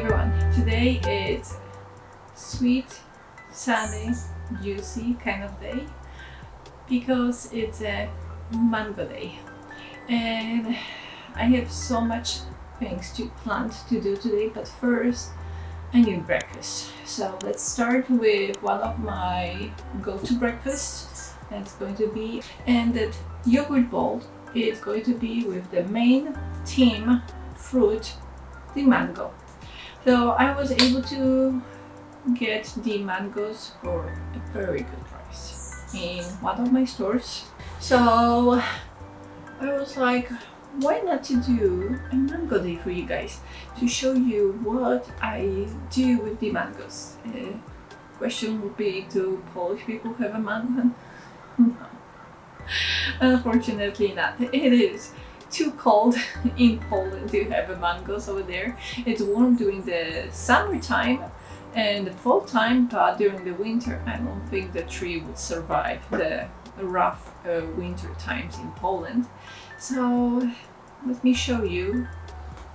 everyone. Today it's sweet, sunny, juicy kind of day because it's a mango day and I have so much things to plan to do today, but first I need breakfast. So let's start with one of my go-to breakfasts. That's going to be, and that yogurt bowl is going to be with the main theme fruit, the mango. So I was able to get the mangoes for a very good price in one of my stores. So I was like, why not to do a mango day for you guys to show you what I do with the mangoes. Question would be, do Polish people have a mango? No. Unfortunately not. It is too cold in Poland to have a mangoes over there. It's warm during the summertime and the fall time, but during the winter I don't think the tree would survive the rough winter times in Poland. So let me show you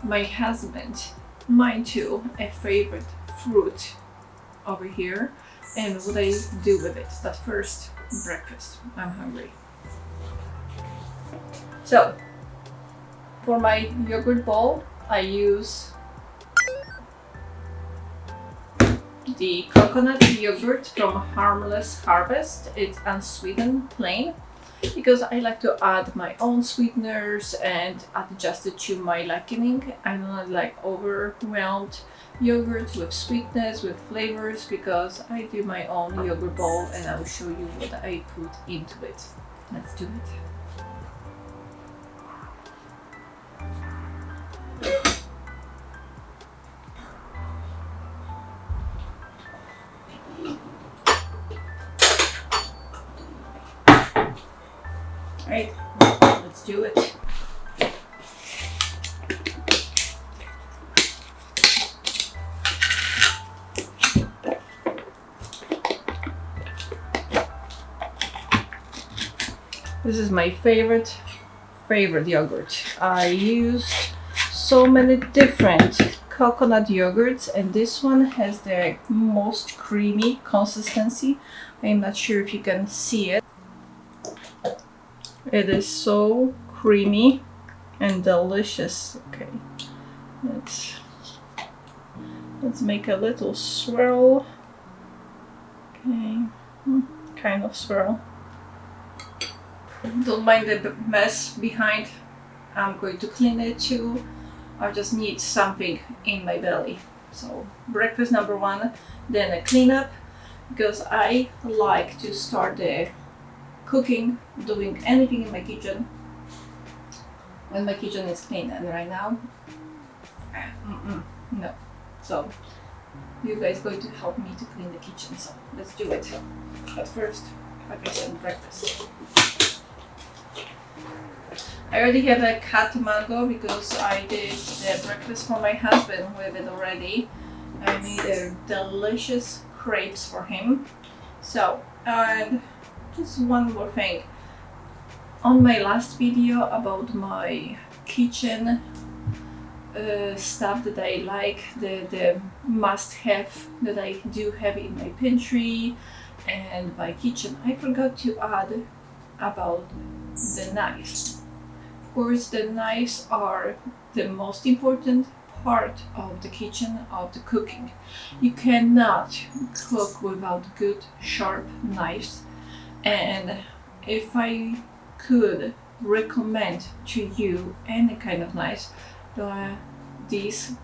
my husband, mine too, a favorite fruit over here and what I do with it. But first, breakfast. I'm hungry. So for my yogurt bowl, I use the coconut yogurt from Harmless Harvest. It's unsweetened, plain, because I like to add my own sweeteners and adjust it to my liking. I don't like overwhelmed yogurt with sweetness, with flavors, because I do my own yogurt bowl and I will show you what I put into it. Let's do it. Right, let's do it. This is my favorite yogurt. I used so many different coconut yogurts and this one has the most creamy consistency. I'm not sure if you can see it. It is so creamy and delicious. Okay, let's make a little swirl. Okay, kind of swirl. Don't mind the mess behind. I'm going to clean it too. I just need something in my belly. So breakfast number one, then a cleanup, because I like to start the cooking, doing anything in my kitchen when my kitchen is clean, and right now no. So you guys going to help me to clean the kitchen, so let's do it. But first, like I said, breakfast. I already have a cut mango because I did the breakfast for my husband with it already. I made a delicious crepes for him. So, and just one more thing. On my last video about my kitchen stuff that I like, the must-have that I do have in my pantry and my kitchen, I forgot to add about the knives. Of course, the knives are the most important part of the kitchen, of the cooking. You cannot cook without good sharp knives. And if I could recommend to you any kind of knives, this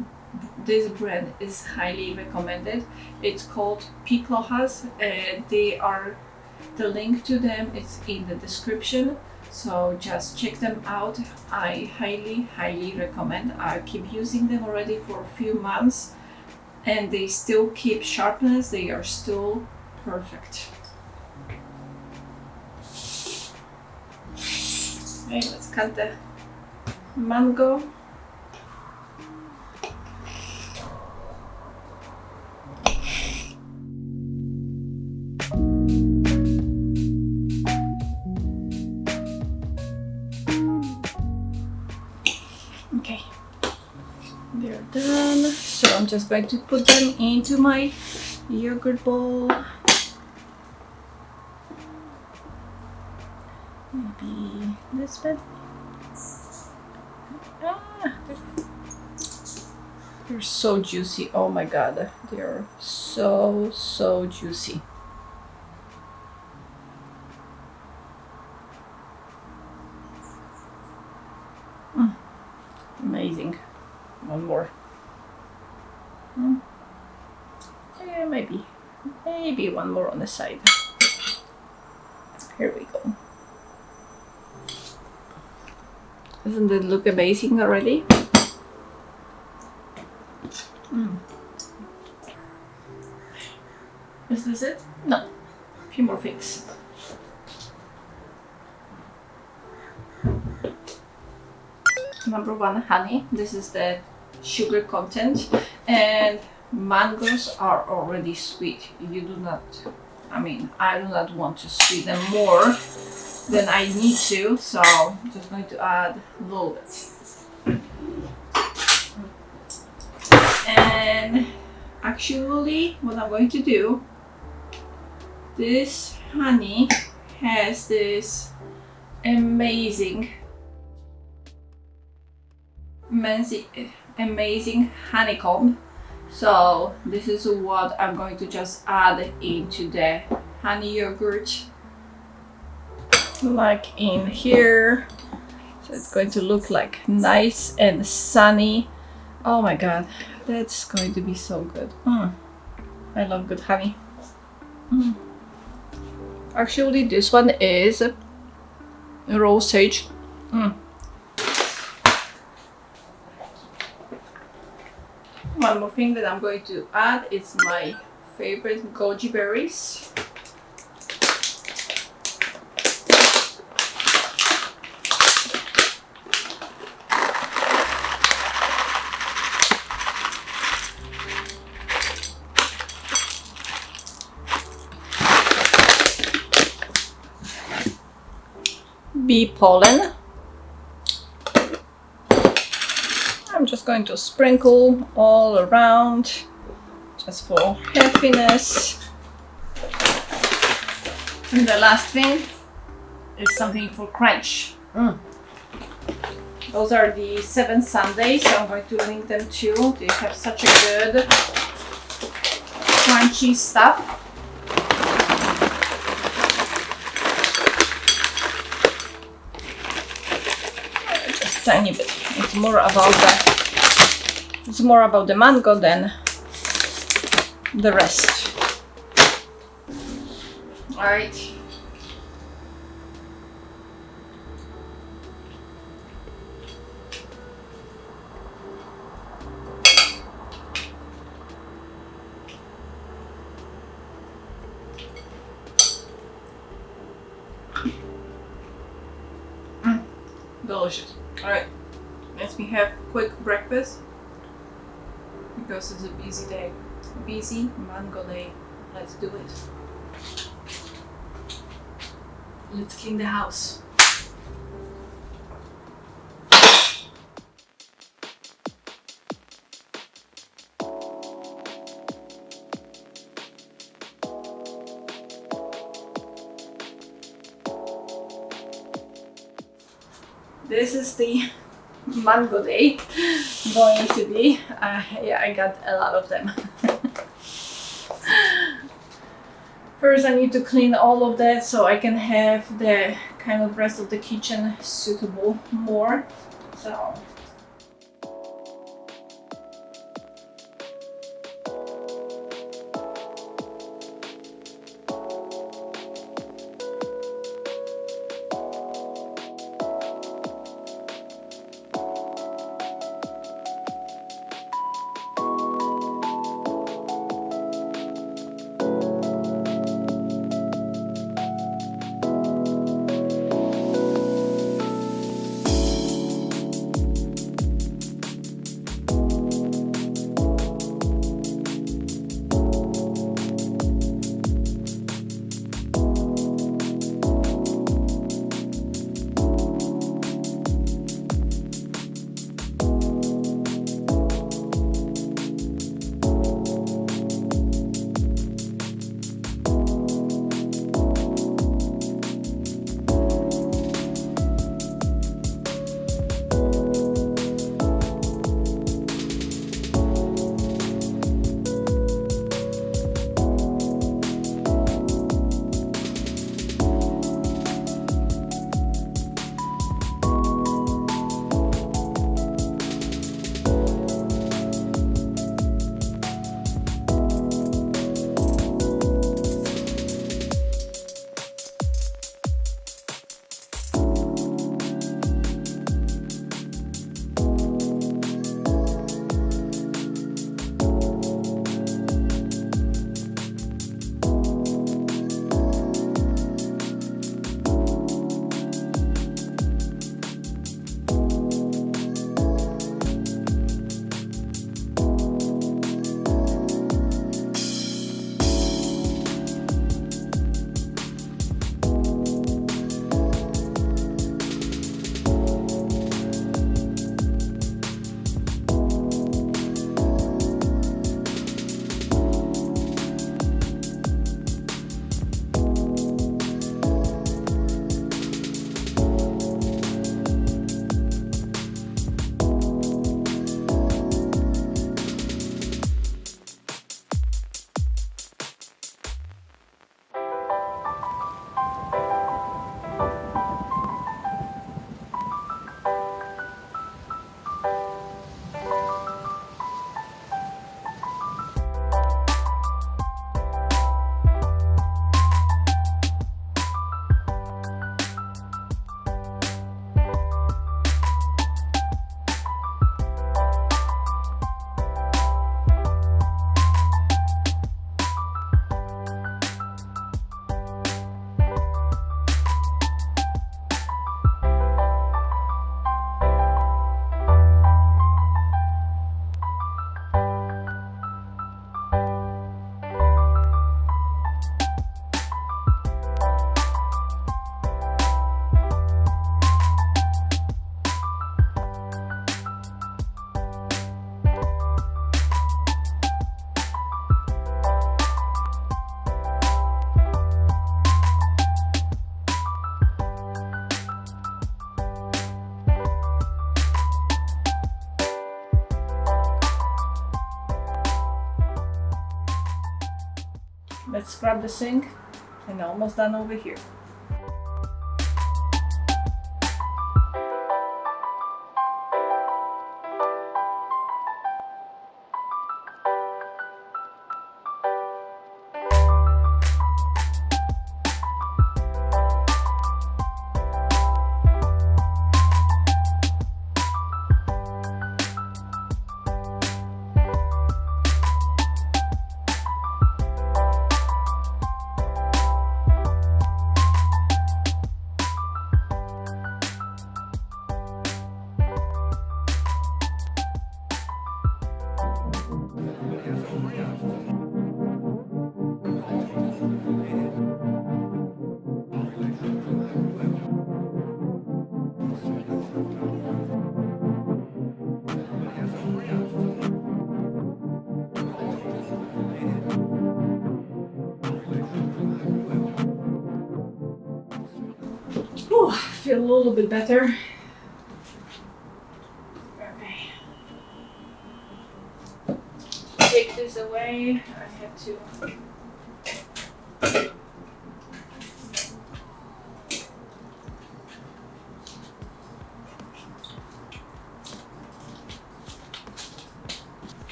brand is highly recommended. It's called Piklohas. The link to them is in the description, so just check them out. I highly recommend. I keep using them already for a few months and they still keep sharpness. They are still perfect. Okay, let's cut the mango. Okay, there are done. So I'm just going to put them into my yogurt bowl. Maybe this bit. They're so juicy. Oh my god, they are so juicy. Amazing. One more. Yeah, maybe one more on the side. Here we go. Doesn't it look amazing already? Is this it? No. A few more things. Number one, honey. This is the sugar content, and mangoes are already sweet. You do not, I do not want to sweeten them more than I need to, so I'm just going to add a little bit. And actually, what I'm going to do, this honey has this amazing honeycomb. So this is what I'm going to just add into the honey yogurt, like in here. So it's going to look like nice and sunny. Oh my god, that's going to be so good. I love good honey. Actually, this one is raw sage. One more thing that I'm going to add is my favorite goji berries. Bee pollen. I'm just going to sprinkle all around, just for happiness. And the last thing is something for crunch. Those are the 7 sundaes, so I'm going to link them too. They have such a good crunchy stuff. Just a tiny bit. It's more about the mango than the rest. All right. Delicious. All right. Let me have quick breakfast because it's a busy day. Busy mango day. Let's do it. Let's clean the house. This is the mango day going to be. Yeah, I got a lot of them. First I need to clean all of that so I can have the kind of rest of the kitchen suitable more. So Let's scrub the sink and almost done over here. Whew, I feel a little bit better. Okay. Take this away. I have to.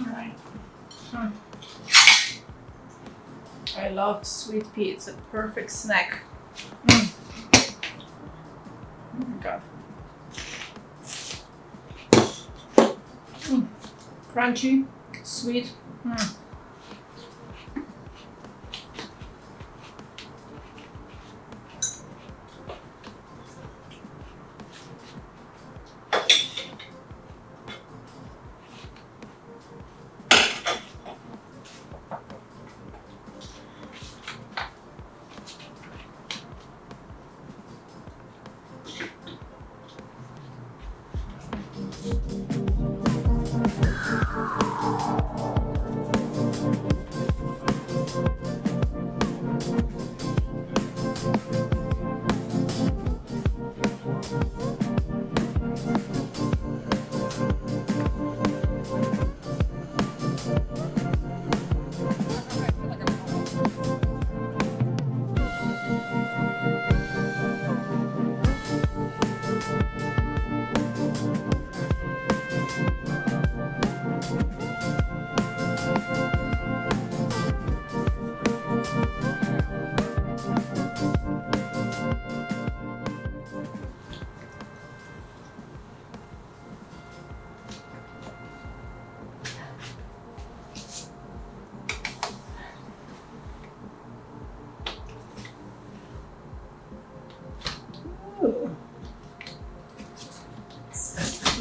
Alright. I love sweet pea. It's a perfect snack. God. Crunchy, sweet.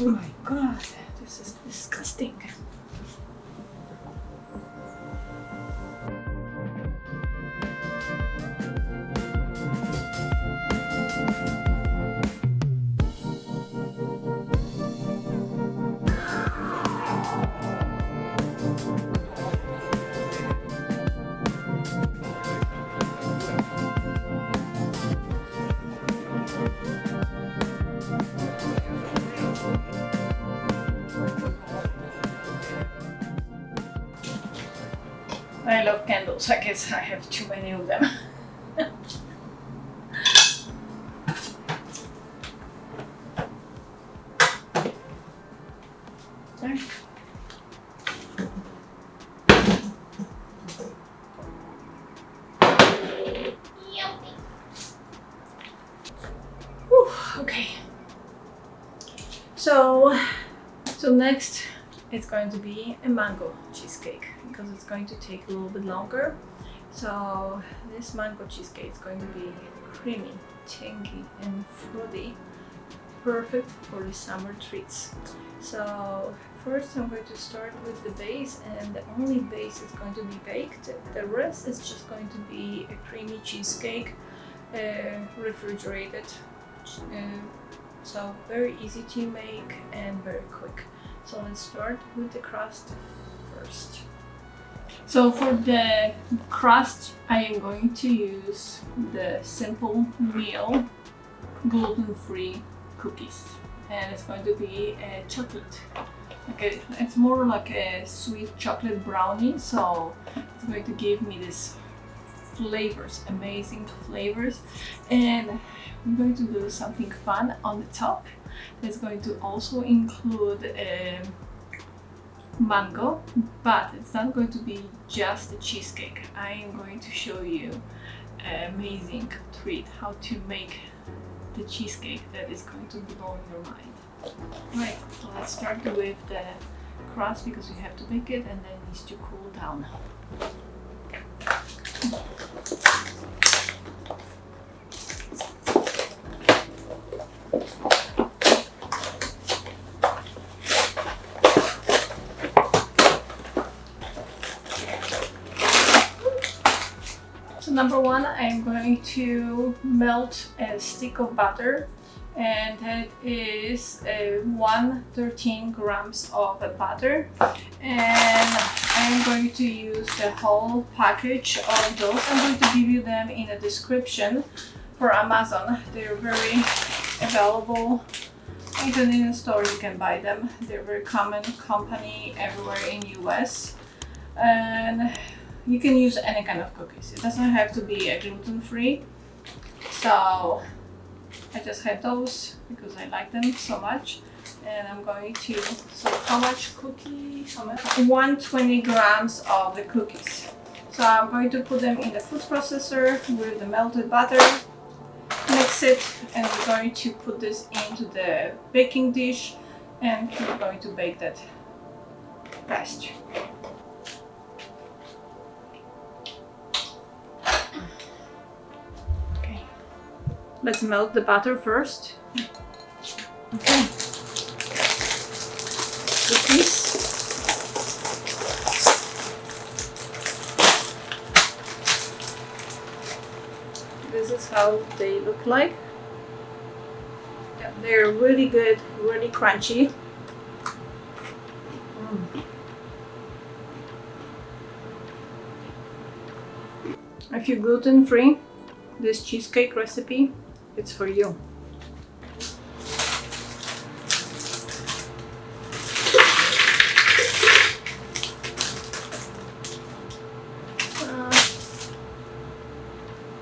Oh my god, this is disgusting. I love candles. I guess I have too many of them. There. Whew, okay. So next it's going to be a mango cheesecake because it's going to take a little bit longer. So this mango cheesecake is going to be creamy, tangy and fruity, perfect for the summer treats. So first I'm going to start with the base, and the only base is going to be baked. The rest is just going to be a creamy cheesecake, refrigerated. So very easy to make and very quick. So let's start with the crust first. So for the crust, I am going to use the simple meal gluten-free cookies, and it's going to be a chocolate. Okay, it's more like a sweet chocolate brownie, so it's going to give me this flavors, amazing flavors. And I'm going to do something fun on the top. It's going to also include mango, but it's not going to be just a cheesecake. I am going to show you an amazing treat, how to make the cheesecake that is going to blow your mind. Right, so let's start with the crust because we have to bake it and then it needs to cool down. So number one, I'm going to melt a stick of butter, and that is 113 grams of butter, and I'm going to use the whole package of those. I'm going to give you them in a description for Amazon. They're very available. Even in a store you can buy them. They're a very common company everywhere in US. And you can use any kind of cookies. It doesn't have to be a gluten-free. So I just had those because I like them so much. And I'm going to, so how much cookies? 120 grams of the cookies. So I'm going to put them in the food processor with the melted butter, mix it, and we're going to put this into the baking dish, and we're going to bake that pastry. Okay, let's melt the butter first. Okay. Cookies. This is how they look like. Yeah, they're really good, really crunchy. If you're gluten-free, this cheesecake recipe, it's for you.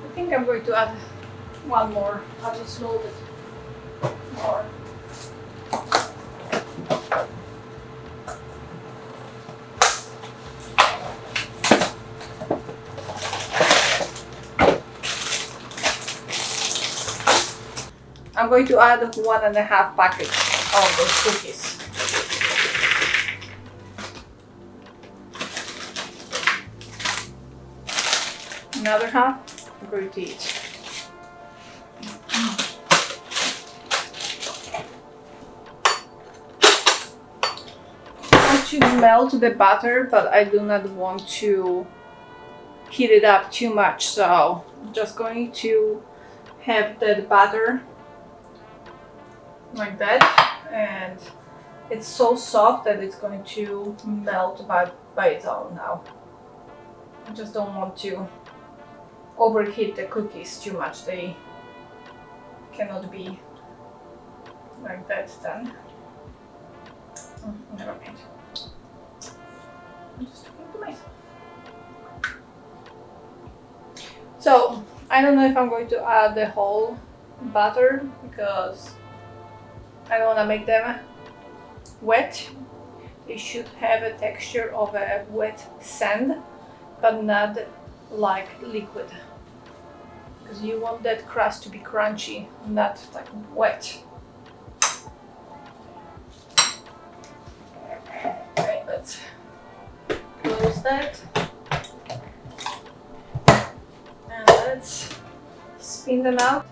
I think I'm going to add one more. I'll just load it more. I'm going to add 1.5 packets of those cookies. Another half I'm going to eat. I want to melt the butter, but I do not want to heat it up too much, so I'm just going to have that butter like that, and it's so soft that it's going to melt by its own now. I just don't want to overheat the cookies too much. They cannot be like that then. Never mind. I'm just talking to myself. So I don't know if I'm going to add the whole butter because I don't want to make them wet. They should have a texture of a wet sand, but not like liquid. Because you want that crust to be crunchy, not like wet. Okay, let's close that. And let's spin them out.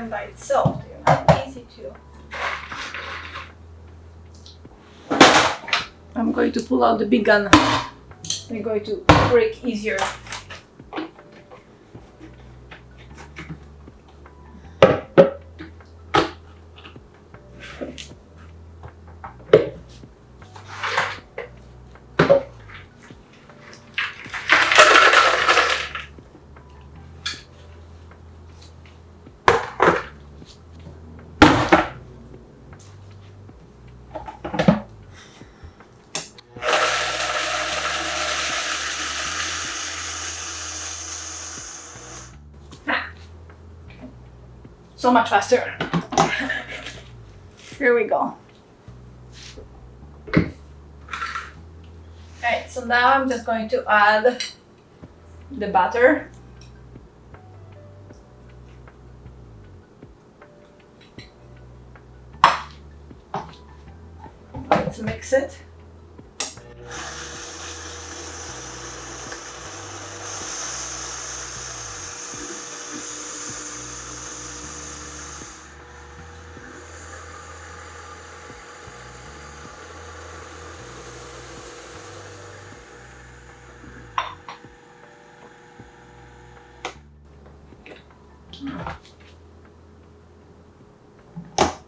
them by itself. They're not easy to. I'm going to pull out the big gun. They're going to break easier. So much faster. Here we go. Alright, so now I'm just going to add the butter. Let's mix it.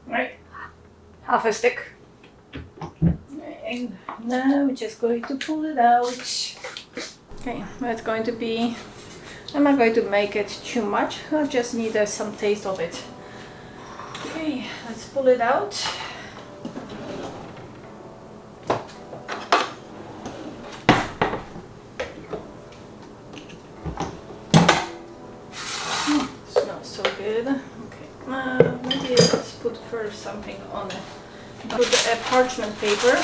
Right, half a stick. And now we're just going to pull it out. Okay, that's going to be, I'm not going to make it too much, I just need some taste of it. Okay, let's pull it out. Smells so good. Okay, maybe let's put first something on it. Put a parchment paper.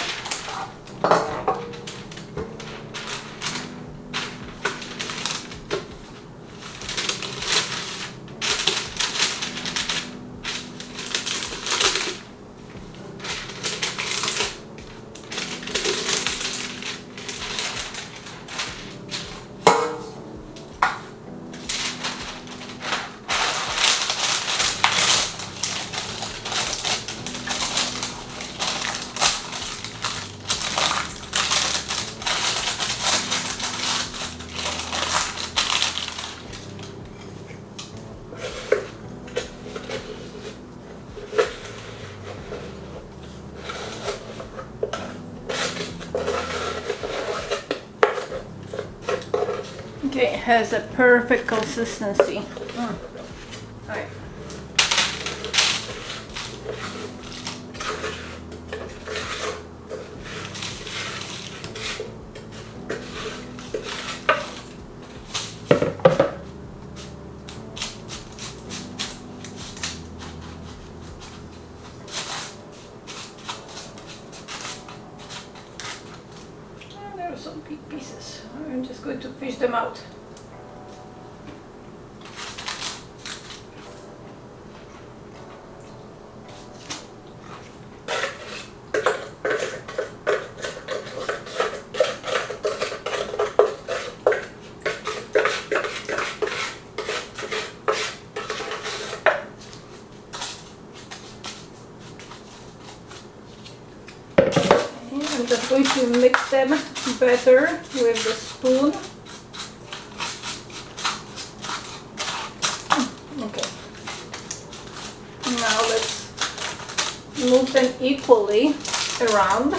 Okay, it has a perfect consistency. Alright. There are some big pieces. I'm just going to fish them out. I'm just going to mix them better with the spoon. Okay. Now let's move them equally around.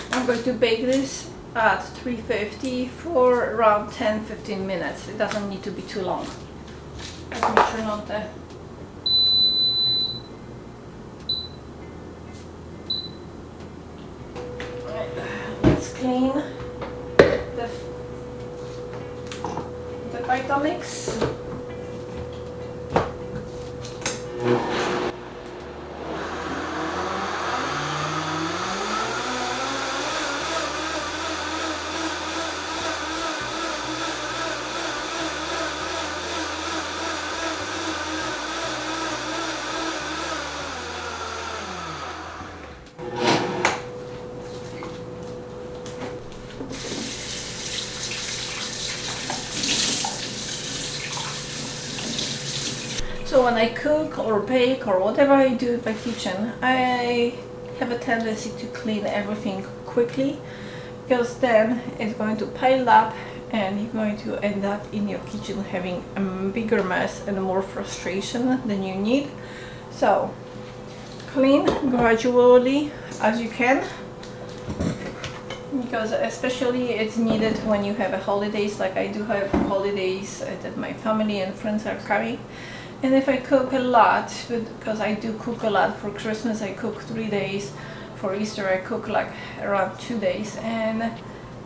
I'm going to bake this at 350 for around 10-15 minutes. It doesn't need to be too long. Let me turn on the Let's clean the Vitamix. So when I cook or bake or whatever I do in my kitchen, I have a tendency to clean everything quickly, because then it's going to pile up and you're going to end up in your kitchen having a bigger mess and more frustration than you need. So clean gradually as you can, because especially it's needed when you have a holidays, like I do have holidays that my family and friends are coming. And if I cook a lot, because I do cook a lot, for Christmas I cook 3 days, for Easter I cook like around 2 days, and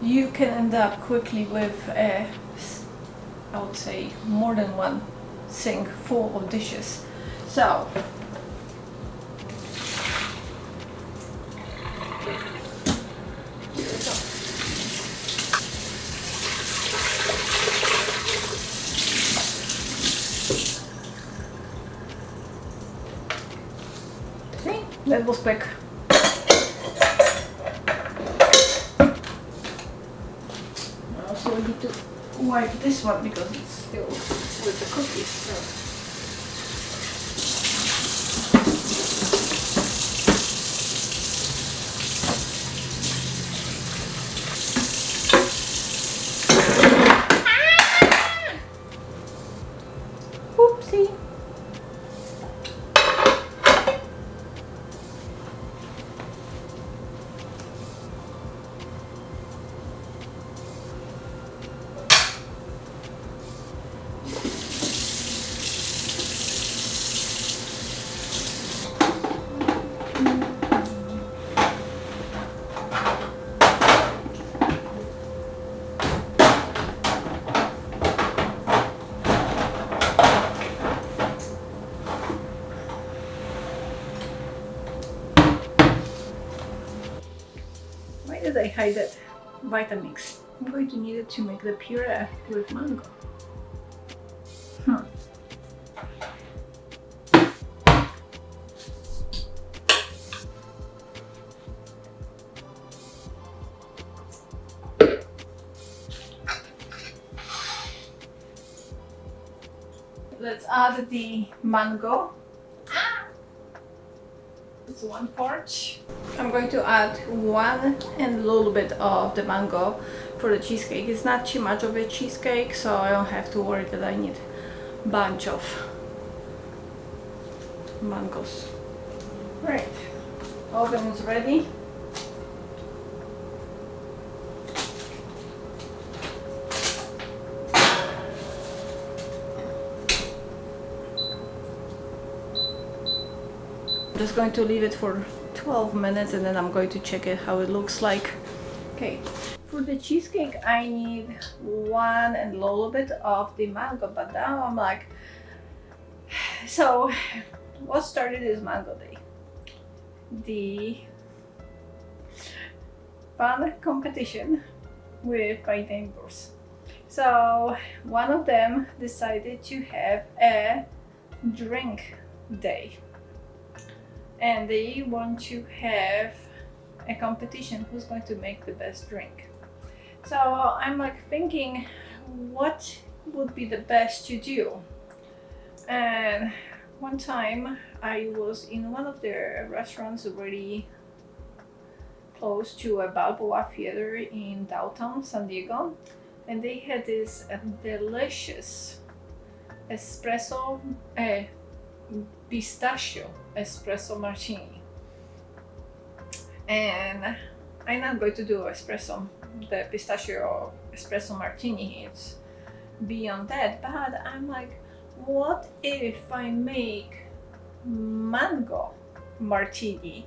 you can end up quickly with I would say more than one sink full of dishes. So that was quick. I also need to wipe this one because it's still with the cookies. So. Whoopsie. Why did I hide that Vitamix? I'm going to need it to make the puree with mango. Let's add the mango. It's 1 part. I'm going to add 1 and a little bit of the mango for the cheesecake. It's not too much of a cheesecake, so I don't have to worry that I need a bunch of mangoes. Right, oven is ready. I'm just going to leave it for 12 minutes and then I'm going to check it how it looks like. Okay, for the cheesecake I need 1 and a little bit of the mango, but now I'm like, so what started is Mango Day, the fun competition with my neighbors. So one of them decided to have a drink day, and they want to have a competition who's going to make the best drink. So I'm like thinking, what would be the best to do? And one time I was in one of their restaurants really close to a Balboa Theater in downtown San Diego, and they had this delicious espresso, pistachio espresso martini. And I'm not going to do espresso, the pistachio espresso martini, it's beyond that, but I'm like, what if I make mango martini?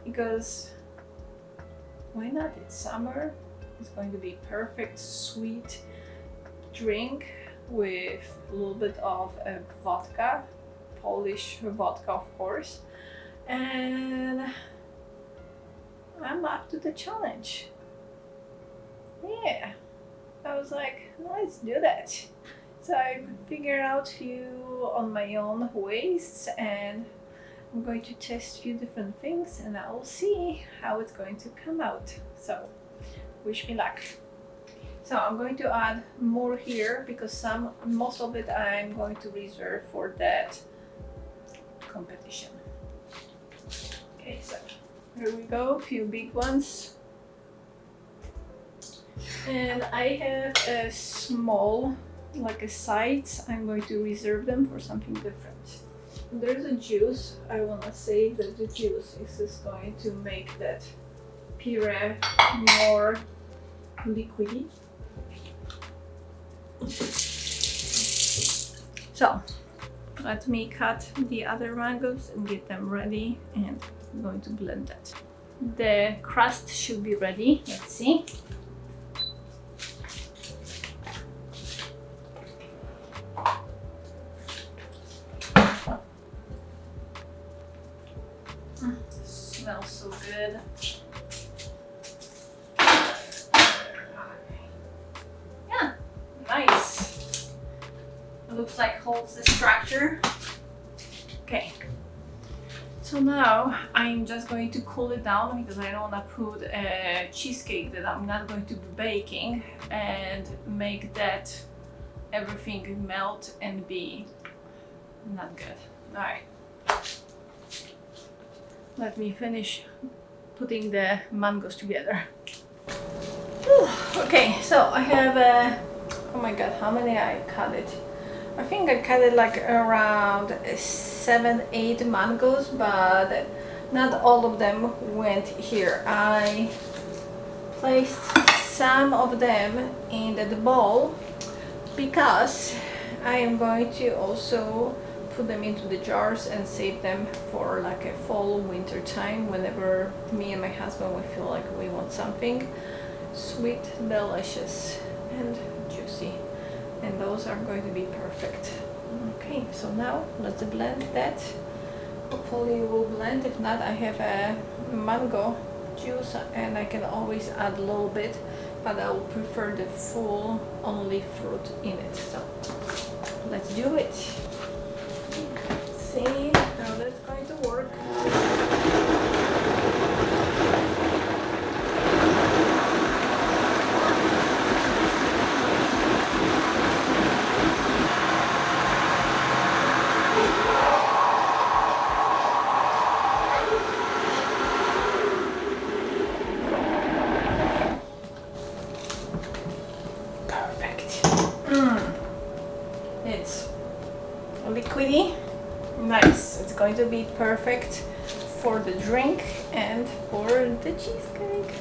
Because why not? It's summer. It's going to be perfect sweet drink with a little bit of vodka, Polish vodka of course, and I'm up to the challenge. Yeah, I was like, let's do that. So I figured out a few on my own ways, and I'm going to test a few different things, and I'll see how it's going to come out. So wish me luck. So I'm going to add more here because most of it I'm going to reserve for that competition. Okay, so here we go, a few big ones. And I have a small, like a sides. I'm going to reserve them for something different. There's a juice. I want to say that the juice is just going to make that puree more liquidy. So let me cut the other mangoes and get them ready, and I'm going to blend that. The crust should be ready. Let's see. Smells so good. Yeah, nice. It looks like holds the structure. Okay. So now I'm just going to cool it down because I don't want to put a cheesecake that I'm not going to be baking and make that everything melt and be not good. All right. Let me finish putting the mangoes together. Whew. Okay, so I have oh my god, how many I cut it? I think I cut it like around 7-8 mangoes, but not all of them went here. I placed some of them in the bowl because I am going to also put them into the jars and save them for like a fall winter time, whenever me and my husband we feel like we want something sweet, delicious and juicy, and those are going to be perfect. Okay, so now let's blend that. Hopefully it will blend. If not, I have a mango juice and I can always add a little bit, but I will prefer the full only fruit in it. So let's do it. See how that's going to work. Perfect. It's liquidy. Nice. It's going to be perfect for the drink and for the cheesecake.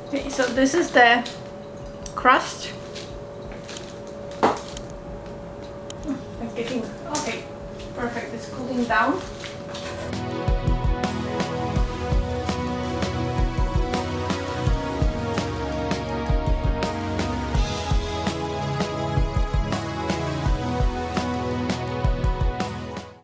Okay, so this is the crust. It's getting okay. Perfect. It's cooling down.